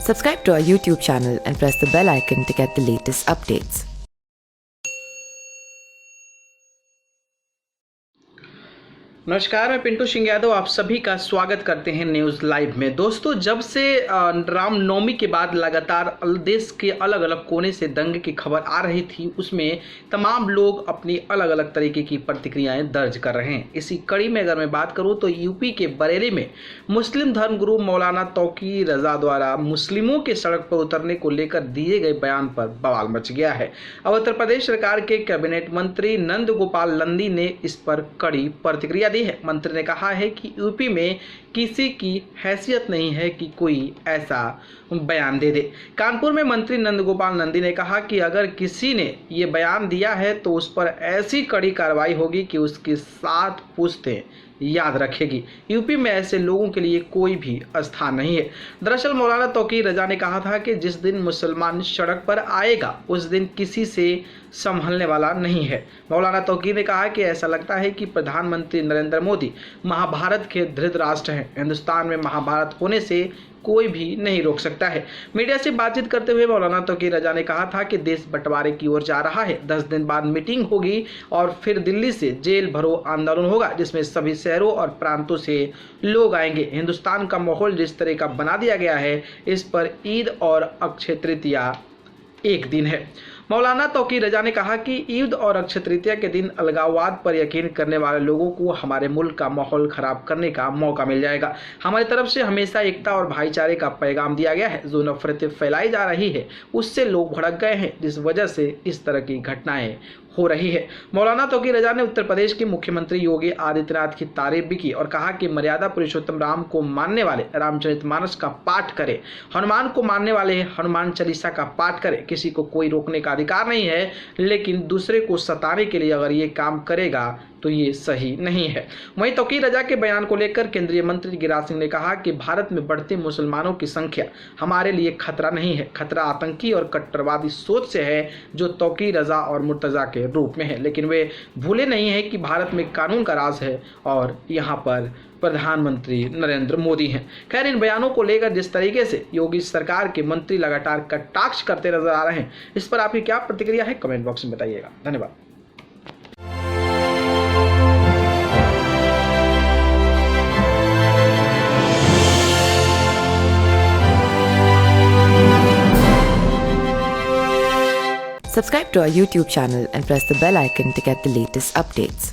Subscribe to our YouTube channel and press the bell icon to get the latest updates. नमस्कार, मैं पिंटू सिंह यादव आप सभी का स्वागत करते हैं न्यूज़ लाइव में। दोस्तों, जब से रामनवमी के बाद लगातार देश के अलग अलग कोने से दंगे की खबर आ रही थी, उसमें तमाम लोग अपनी अलग अलग तरीके की प्रतिक्रियाएं दर्ज कर रहे हैं। इसी कड़ी में अगर मैं बात करूं तो यूपी के बरेली में मुस्लिम धर्मगुरु मौलाना तौकीर रजा द्वारा मुस्लिमों के सड़क पर उतरने को लेकर दिए गए बयान पर बवाल मच गया है। अब उत्तर प्रदेश सरकार के कैबिनेट मंत्री नंद गोपाल नंदी ने इस पर कड़ी प्रतिक्रिया दी है। मंत्री ने कहा है कि यूपी में किसी की हैसियत नहीं है कि कोई ऐसा बयान दे दे। कानपुर में मंत्री नंद गोपाल नंदी ने कहा कि अगर किसी ने ये बयान दिया है तो उस पर ऐसी कड़ी कार्रवाई होगी कि उसकी 7 पुश्तें याद रखेगी। यूपी में ऐसे लोगों के लिए कोई भी स्थान नहीं है। दरअसल मौलाना तौकीर रजा ने कहा था कि जिस दिन मुसलमान सड़क पर आएगा उस दिन किसी से संभलने वाला नहीं है। मौलाना तौकीर ने कहा कि ऐसा लगता है कि प्रधानमंत्री नरेंद्र मोदी महाभारत के धृतराष्ट्र हैं। हिंदुस्तान में महाभारत होने से कोई भी नहीं रोक सकता है। मीडिया से बातचीत करते हुए मौलाना तौकीर रजा ने कहा था कि देश बंटवारे की ओर जा रहा है। 10 दिन बाद मीटिंग होगी और फिर दिल्ली से जेल भरो आंदोलन होगा जिसमें सभी शहरों और प्रांतों से लोग आएंगे। हिंदुस्तान का माहौल जिस तरह का बना दिया गया है, इस पर ईद और अक्षय तृतीया एक दिन है। मौलाना तौकीर रजा ने कहा कि ईद और अक्षय तृतीया के दिन अलगाववाद पर यकीन करने वाले लोगों को हमारे मुल्क का माहौल खराब करने का मौका मिल जाएगा। हमारी तरफ से हमेशा एकता और भाईचारे का पैगाम दिया गया है। जो नफरतें फैलाई जा रही है उससे लोग भड़क गए हैं, जिस वजह से इस तरह की घटनाएं हो रही है। मौलाना तौकीर रजा ने उत्तर प्रदेश के मुख्यमंत्री योगी आदित्यनाथ की तारीफ भी की और कहा कि मर्यादा पुरुषोत्तम राम को मानने वाले रामचरितमानस का पाठ करें, हनुमान को मानने वाले हनुमान चालीसा का पाठ करें। किसी को कोई रोकने का अधिकार नहीं है, लेकिन दूसरे को सताने के लिए अगर ये काम करेगा तो ये सही नहीं है। वहीं तौकीर रजा के बयान को लेकर केंद्रीय मंत्री गिरिराज सिंह ने कहा कि भारत में बढ़ते मुसलमानों की संख्या हमारे लिए खतरा नहीं है, खतरा आतंकी और कट्टरवादी सोच से है जो तौकीर रजा और मुर्तजा के रूप में है। लेकिन वे भूले नहीं है कि भारत में कानून का राज है और यहाँ पर प्रधानमंत्री नरेंद्र मोदी हैं। खैर, इन बयानों को लेकर जिस तरीके से योगी सरकार के मंत्री लगातार कटाक्ष करते नजर आ रहे हैं, इस पर आपकी क्या प्रतिक्रिया है, कमेंट बॉक्स में बताइएगा। धन्यवाद। Subscribe to our YouTube channel and press the bell icon to get the latest updates.